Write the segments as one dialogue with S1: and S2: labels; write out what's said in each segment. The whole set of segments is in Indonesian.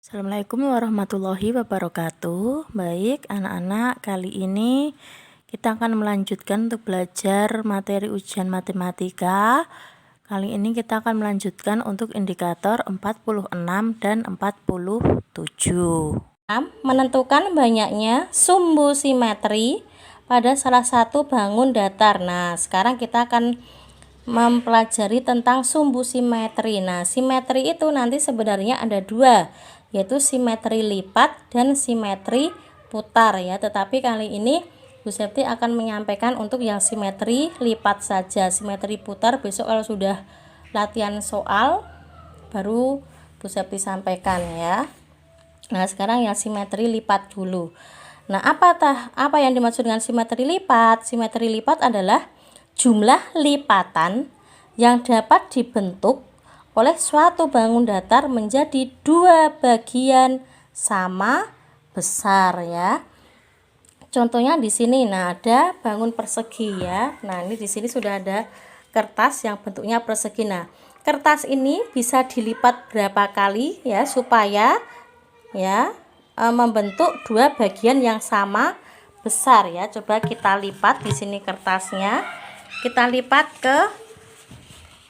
S1: Assalamualaikum warahmatullahi wabarakatuh. Baik anak-anak, kali ini kita akan melanjutkan untuk belajar materi ujian matematika. Kali ini kita akan melanjutkan untuk indikator 46 dan 47.
S2: Menentukan banyaknya sumbu simetri pada salah satu bangun datar. Nah, sekarang kita akan mempelajari tentang sumbu simetri. Nah, simetri itu nanti sebenarnya ada dua, yaitu simetri lipat dan simetri putar ya. Tetapi kali ini Bu Septi akan menyampaikan untuk yang simetri lipat saja. Simetri putar besok kalau sudah latihan soal baru Bu Septi sampaikan ya. Nah, sekarang yang simetri lipat dulu. Nah, apa yang dimaksud dengan simetri lipat? Simetri lipat adalah jumlah lipatan yang dapat dibentuk oleh suatu bangun datar menjadi dua bagian sama besar ya. Contohnya di sini, nah ada bangun persegi ya. Nah, ini di sini sudah ada kertas yang bentuknya persegi. Nah, kertas ini bisa dilipat berapa kali ya supaya membentuk dua bagian yang sama besar ya. Coba kita lipat di sini kertasnya, kita lipat ke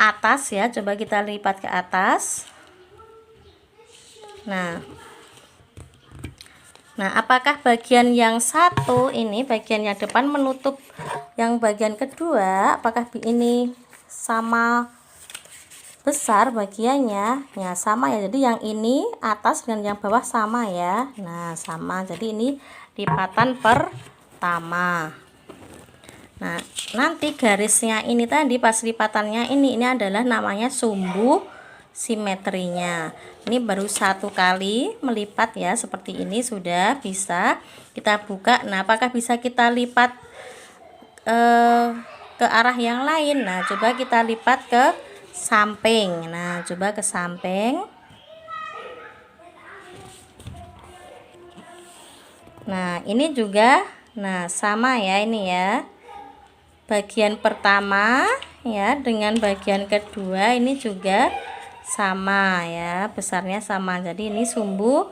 S2: atas ya. Coba kita lipat ke atas. Nah, apakah bagian yang satu ini, bagian yang depan menutup yang bagian kedua, apakah ini sama besar bagiannya? Ya sama ya, jadi yang ini atas dan yang bawah sama ya. Nah sama, jadi ini lipatan pertama. Nah nanti garisnya ini tadi pas lipatannya ini adalah namanya sumbu simetrinya. Ini baru satu kali melipat ya, seperti ini sudah bisa kita buka. Nah apakah bisa kita lipat ke arah yang lain? Nah coba kita lipat ke samping. Nah coba ke samping. Nah ini juga nah sama ya, ini ya bagian pertama ya dengan bagian kedua ini juga sama ya, besarnya sama. Jadi ini sumbu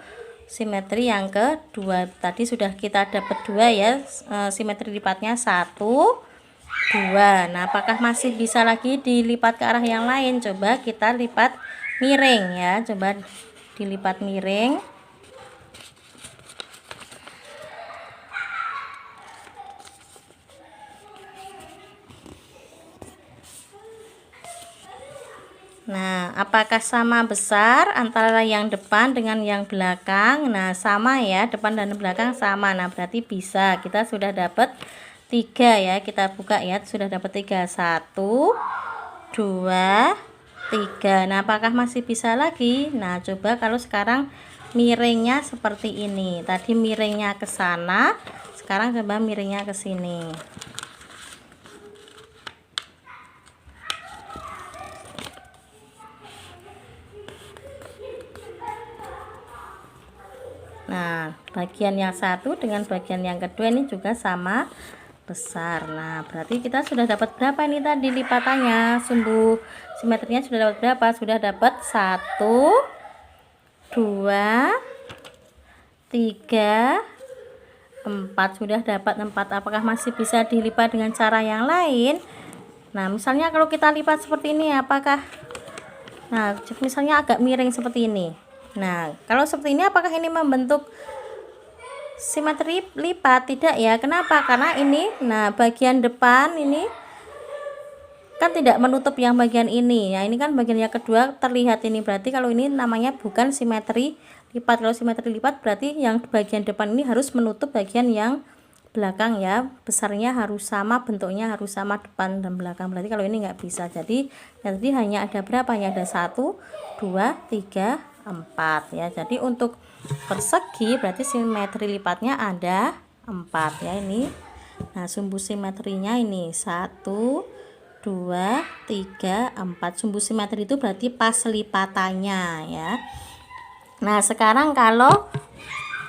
S2: simetri yang kedua. Tadi sudah kita dapat dua ya, simetri lipatnya 1, 2. Nah apakah masih bisa lagi dilipat ke arah yang lain? Coba kita lipat miring ya, coba dilipat miring. Nah apakah sama besar antara yang depan dengan yang belakang? Nah sama ya, depan dan belakang sama. Nah berarti bisa, kita sudah dapat 3 ya, kita buka ya, sudah dapat 3, 1, 2, 3. Nah apakah masih bisa lagi? Nah coba kalau sekarang miringnya seperti ini, tadi miringnya ke sana, sekarang coba miringnya ke sini. Nah bagian yang satu dengan bagian yang kedua ini juga sama besar. Nah berarti kita sudah dapat berapa ini tadi lipatannya, sumbu simetrinya sudah dapat berapa? Sudah dapat 1, 2, 3, 4. Sudah dapat 4. Apakah masih bisa dilipat dengan cara yang lain? Nah misalnya kalau kita lipat seperti ini, apakah misalnya agak miring seperti ini. Nah kalau seperti ini apakah ini membentuk simetri lipat? Tidak ya. Kenapa? Karena ini bagian depan ini kan tidak menutup yang bagian ini ya, ini kan bagian yang kedua terlihat ini, berarti kalau ini namanya bukan simetri lipat. Kalau simetri lipat berarti yang bagian depan ini harus menutup bagian yang belakang ya, besarnya harus sama, bentuknya harus sama depan dan belakang. Berarti kalau ini nggak bisa. Jadi hanya ada berapa ya, ada 1, 2, 3, 4 ya. Jadi untuk persegi berarti simetri lipatnya ada 4 ya ini. Nah sumbu simetrinya ini 1, 2, 3, 4. Sumbu simetri itu berarti pas lipatannya ya. Nah sekarang kalau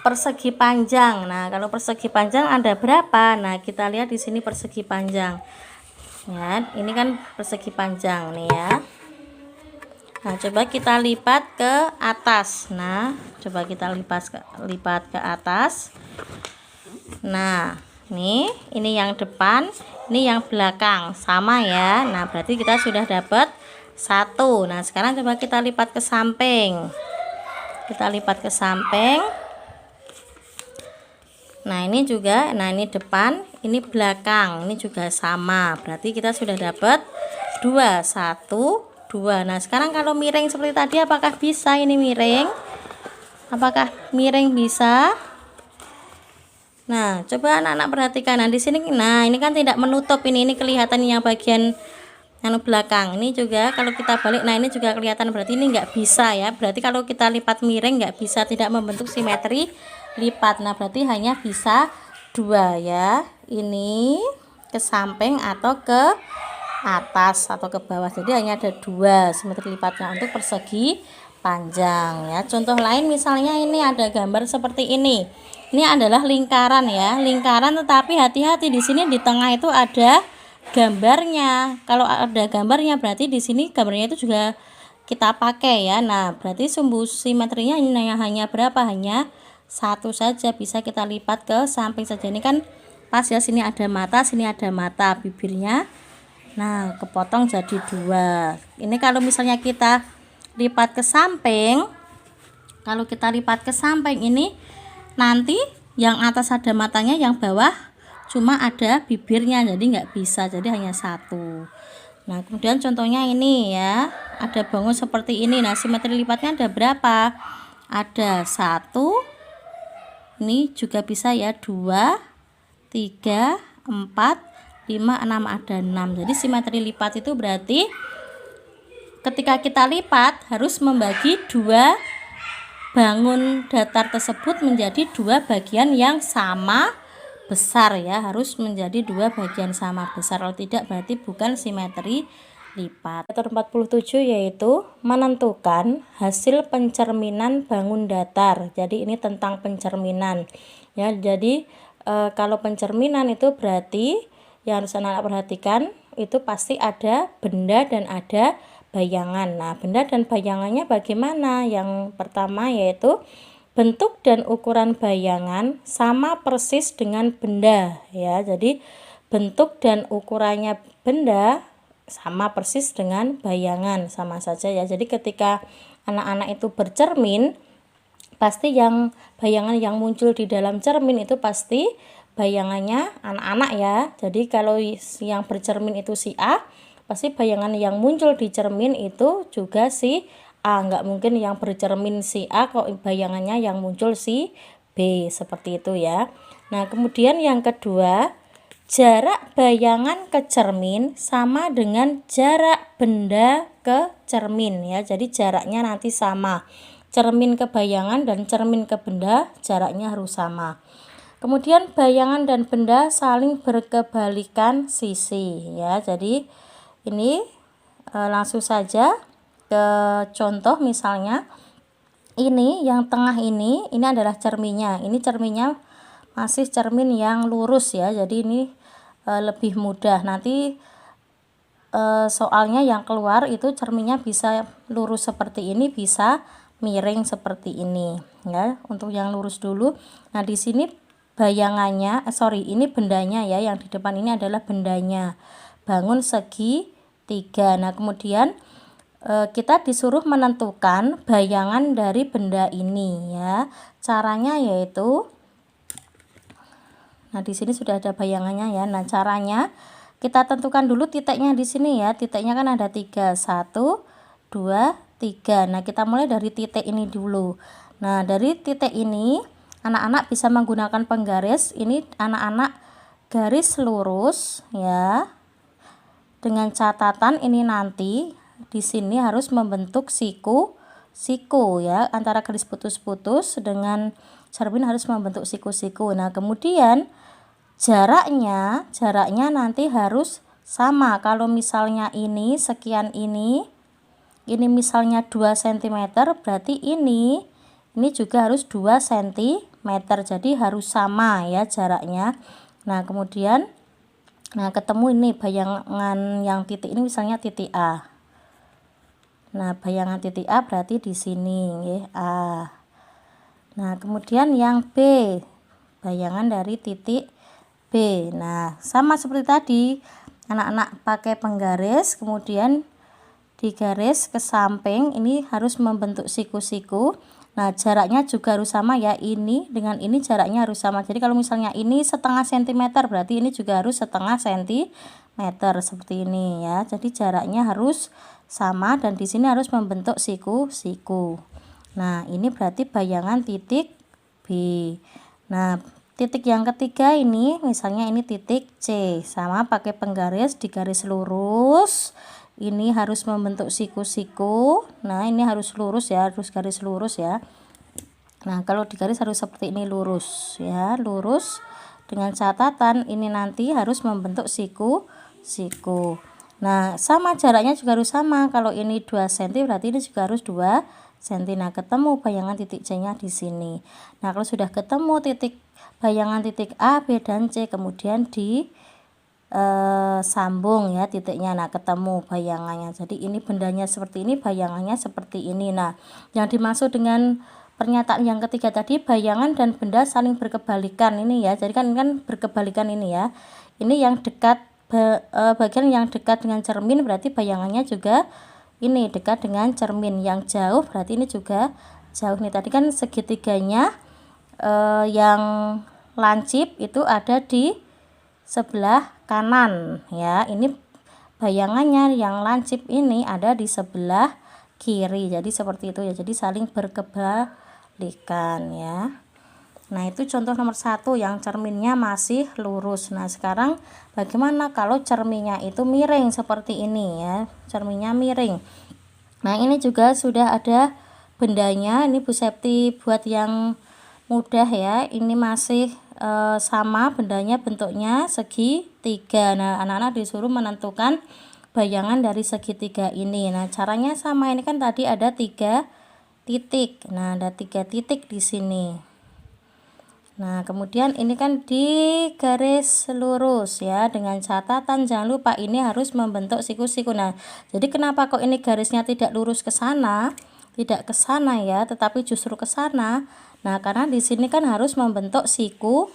S2: persegi panjang, nah kalau persegi panjang ada berapa? Nah kita lihat di sini persegi panjang ya, ini kan persegi panjang nih ya. Nah, coba kita lipat ke atas. Nah, coba kita lipat ke atas. Nah, ini yang depan, ini yang belakang, sama ya. Nah, berarti kita sudah dapat 1. Nah, sekarang coba kita lipat ke samping. Kita lipat ke samping. Nah, ini juga, nah ini depan, ini belakang, ini juga sama. Berarti kita sudah dapat 2, 1, 2. Nah, sekarang kalau miring seperti tadi, apakah bisa ini miring? Apakah miring bisa? Nah, coba anak-anak perhatikan. Nah, di sini, nah ini kan tidak menutup, ini kelihatan yang bagian belakang. Ini juga kalau kita balik, nah ini juga kelihatan, berarti ini nggak bisa ya. Berarti kalau kita lipat miring nggak bisa, tidak membentuk simetri lipat. Nah, berarti hanya bisa 2 ya. Ini ke samping atau ke atas atau ke bawah, jadi hanya ada 2 simetri lipatnya untuk persegi panjang ya. Contoh lain misalnya ini ada gambar seperti ini adalah lingkaran ya, lingkaran, tetapi hati-hati di sini di tengah itu ada gambarnya. Kalau ada gambarnya berarti di sini gambarnya itu juga kita pakai ya. Nah, berarti sumbu simetrinya ini hanya berapa? Hanya 1 saja, bisa kita lipat ke samping saja. Ini kan pas ya, sini ada mata, sini ada mata, bibirnya. Nah, kepotong jadi 2. Ini kalau misalnya kita lipat ke samping, kalau kita lipat ke samping ini nanti yang atas ada matanya, yang bawah cuma ada bibirnya, jadi nggak bisa, jadi hanya 1. Nah, kemudian contohnya ini ya, ada bangun seperti ini. Nah, simetri lipatnya ada berapa? Ada 1, ini juga bisa ya, 2, 3, 4, 5, 6, ada 6. Jadi simetri lipat itu berarti ketika kita lipat harus membagi 2 bangun datar tersebut menjadi 2 bagian yang sama besar ya, harus menjadi 2 bagian sama besar. Kalau tidak berarti bukan simetri lipat. Metode 47 yaitu menentukan hasil pencerminan bangun datar. Jadi ini tentang pencerminan ya. Jadi kalau pencerminan itu berarti yang harus anak-anak perhatikan itu pasti ada benda dan ada bayangan. Nah, benda dan bayangannya bagaimana? Yang pertama yaitu bentuk dan ukuran bayangan sama persis dengan benda ya. Jadi bentuk dan ukurannya benda sama persis dengan bayangan, sama saja ya. Jadi ketika anak-anak itu bercermin, pasti yang bayangan yang muncul di dalam cermin itu pasti bayangannya anak-anak ya. Jadi kalau yang bercermin itu si A, pasti bayangan yang muncul di cermin itu juga si A. Nggak mungkin yang bercermin si A kok bayangannya yang muncul si B, seperti itu ya. Nah, kemudian yang kedua, jarak bayangan ke cermin sama dengan jarak benda ke cermin ya. Jadi jaraknya nanti sama. Cermin ke bayangan dan cermin ke benda jaraknya harus sama. Kemudian bayangan dan benda saling berkebalikan sisi ya. Jadi ini langsung saja ke contoh, misalnya ini yang tengah ini adalah cerminnya. Ini cerminnya masih cermin yang lurus ya. Jadi ini lebih mudah. Nanti soalnya yang keluar itu cerminnya bisa lurus seperti ini, bisa miring seperti ini ya. Untuk yang lurus dulu. Nah, di sini bayangannya, ini bendanya ya, yang di depan ini adalah bendanya, bangun segi 3. Nah, kemudian kita disuruh menentukan bayangan dari benda ini ya. Caranya yaitu, nah di sini sudah ada bayangannya ya. Nah, caranya kita tentukan dulu titiknya di sini ya. Titiknya kan ada 3, 1, 2, 3. Nah, kita mulai dari titik ini dulu. Nah, dari titik ini anak-anak bisa menggunakan penggaris. Ini anak-anak garis lurus ya. Dengan catatan ini nanti di sini harus membentuk siku ya. Antara garis putus-putus dengan cermin harus membentuk siku-siku. Nah, kemudian jaraknya nanti harus sama. Kalau misalnya ini sekian, ini misalnya 2 cm, berarti ini juga harus 2 cm. Jadi harus sama ya jaraknya. Nah, kemudian ketemu ini bayangan yang titik ini misalnya titik A. Nah, bayangan titik A berarti di sini nggih, A. Nah, kemudian yang B, bayangan dari titik B. Nah, sama seperti tadi, anak-anak pakai penggaris, kemudian digaris ke samping, ini harus membentuk siku-siku. Nah, jaraknya juga harus sama ya, ini dengan ini jaraknya harus sama. Jadi kalau misalnya ini setengah sentimeter, berarti ini juga harus setengah sentimeter seperti ini ya. Jadi jaraknya harus sama dan di sini harus membentuk siku-siku. Nah, ini berarti bayangan titik B. Nah, titik yang ketiga ini misalnya ini titik C, sama pakai penggaris, digaris lurus. Ini harus membentuk siku-siku. Nah, ini harus lurus ya, harus garis lurus ya. Nah, kalau digaris harus seperti ini, lurus ya, lurus. Dengan catatan ini nanti harus membentuk siku-siku. Nah, sama jaraknya juga harus sama. Kalau ini 2 cm berarti ini juga harus 2 cm. Nah, ketemu bayangan titik C-nya di sini. Nah, kalau sudah ketemu bayangan titik A, B, dan C, kemudian sambung ya titiknya. Nah, ketemu bayangannya. Jadi ini bendanya seperti ini, bayangannya seperti ini. Nah, yang dimaksud dengan pernyataan yang ketiga tadi, bayangan dan benda saling berkebalikan ini ya. Jadi kan berkebalikan ini ya. Ini yang dekat, bagian yang dekat dengan cermin berarti bayangannya juga ini dekat dengan cermin. Yang jauh berarti ini juga jauh nih. Tadi kan segitiganya yang lancip itu ada di sebelah kanan ya. Ini bayangannya yang lancip ini ada di sebelah kiri. Jadi seperti itu ya. Jadi saling berkebalikan ya. Nah, itu contoh nomor 1 yang cerminnya masih lurus. Nah, sekarang bagaimana kalau cerminnya itu miring seperti ini ya. Cerminnya miring. Nah, ini juga sudah ada bendanya. Ini Bu Septi buat yang mudah ya. Ini masih sama bendanya, bentuknya segitiga. Nah, anak-anak disuruh menentukan bayangan dari segitiga ini. Nah, caranya sama. Ini kan tadi ada 3 titik. Nah, ada 3 titik di sini. Nah, kemudian ini kan di garis lurus ya, dengan catatan jangan lupa ini harus membentuk siku-siku. Nah, jadi kenapa kok ini garisnya tidak lurus ke sana? Tidak ke sana ya, tetapi justru ke sana. Nah, karena di sini kan harus membentuk siku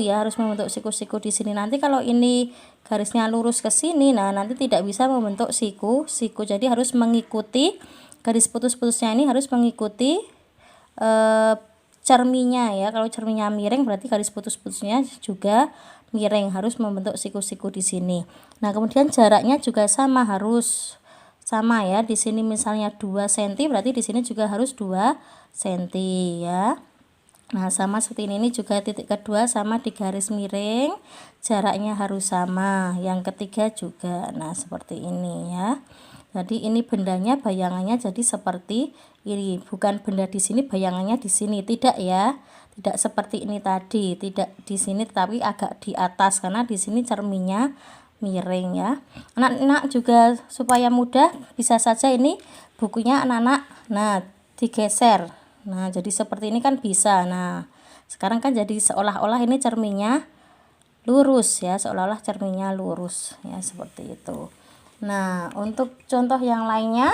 S2: ya, harus membentuk siku-siku di sini. Nanti kalau ini garisnya lurus ke sini, nah nanti tidak bisa membentuk siku-siku. Jadi harus mengikuti garis putus-putusnya, ini harus mengikuti cerminnya ya. Kalau cerminnya miring berarti garis putus-putusnya juga miring, harus membentuk siku-siku di sini. Nah, kemudian jaraknya juga sama, harus sama ya. Di sini misalnya 2 cm berarti di sini juga harus 2 cm ya. Nah, sama seperti ini juga titik kedua sama di garis miring, jaraknya harus sama. Yang ketiga juga. Nah, seperti ini ya. Jadi ini bendanya, bayangannya jadi seperti ini. Bukan benda di sini, bayangannya di sini. Tidak ya. Tidak seperti ini tadi, tidak di sini tapi agak di atas karena di sini cerminnya miring ya. Anak-anak juga supaya mudah bisa saja ini bukunya anak-anak digeser. Nah, jadi seperti ini kan bisa. Nah, sekarang kan jadi seolah-olah ini cerminnya lurus ya, seolah-olah cerminnya lurus ya, seperti itu. Nah, untuk contoh yang lainnya,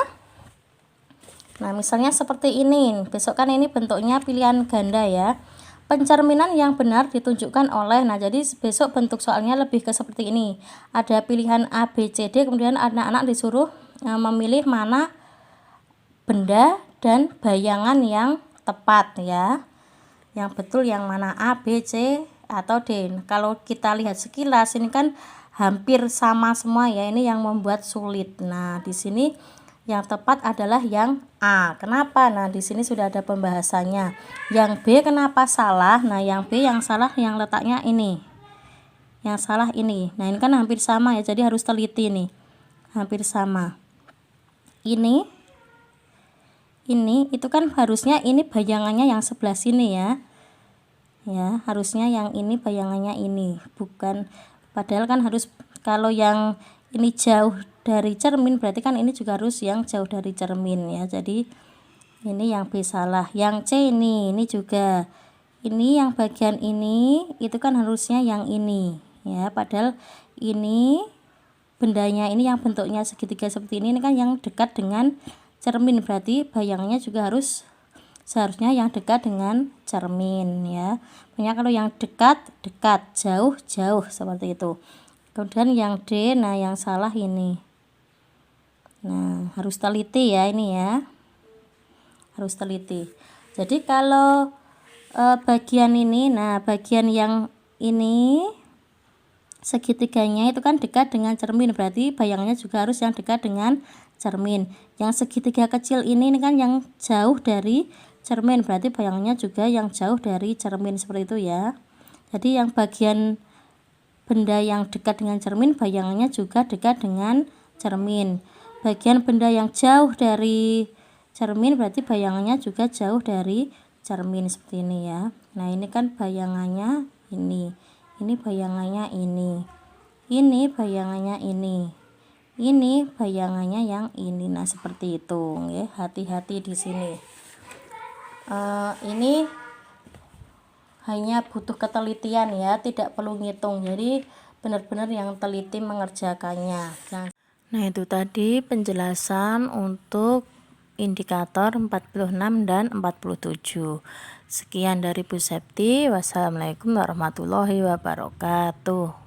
S2: nah misalnya seperti ini. Besok kan ini bentuknya pilihan ganda ya. Pencerminan yang benar ditunjukkan oleh, nah jadi besok bentuk soalnya lebih ke seperti ini. Ada pilihan A, B, C, D, kemudian anak-anak disuruh memilih mana benda dan bayangan yang tepat ya. Yang betul yang mana, A, B, C, atau D. Kalau kita lihat sekilas ini kan hampir sama semua ya. Ini yang membuat sulit. Nah, di sini yang tepat adalah yang A. Kenapa? Nah, di sini sudah ada pembahasannya. Yang B kenapa salah? Nah, yang B yang salah yang letaknya ini. Yang salah ini. Nah, ini kan hampir sama ya. Jadi harus teliti nih. Hampir sama. Ini itu kan harusnya ini bayangannya yang sebelah sini ya. Ya, harusnya yang ini bayangannya ini, bukan, padahal kan harus kalau yang ini jauh dari cermin berarti kan ini juga harus yang jauh dari cermin ya. Jadi ini yang B salah. Yang C ini juga, ini yang bagian ini itu kan harusnya yang ini ya, padahal ini bendanya ini yang bentuknya segitiga seperti ini kan yang dekat dengan cermin, berarti bayangannya juga seharusnya yang dekat dengan cermin ya. Pokoknya kalau yang dekat, jauh, seperti itu. Kemudian yang D, nah yang salah ini. Nah, harus teliti ya ini ya. Harus teliti. Jadi kalau bagian ini, nah bagian yang ini segitiganya itu kan dekat dengan cermin, berarti bayangannya juga harus yang dekat dengan cermin. Yang segitiga kecil ini kan yang jauh dari cermin, berarti bayangannya juga yang jauh dari cermin, seperti itu ya. Jadi yang bagian benda yang dekat dengan cermin bayangannya juga dekat dengan cermin. Bagian benda yang jauh dari cermin berarti bayangannya juga jauh dari cermin, seperti ini ya. Nah ini kan bayangannya ini bayangannya ini bayangannya ini bayangannya yang ini. Nah seperti itu ya, hati-hati di sini. Ini hanya butuh ketelitian ya, tidak perlu ngitung, jadi benar-benar yang teliti mengerjakannya.
S1: Nah itu tadi penjelasan untuk indikator 46 dan 47. Sekian dari Bu Septi. Wassalamualaikum warahmatullahi wabarakatuh.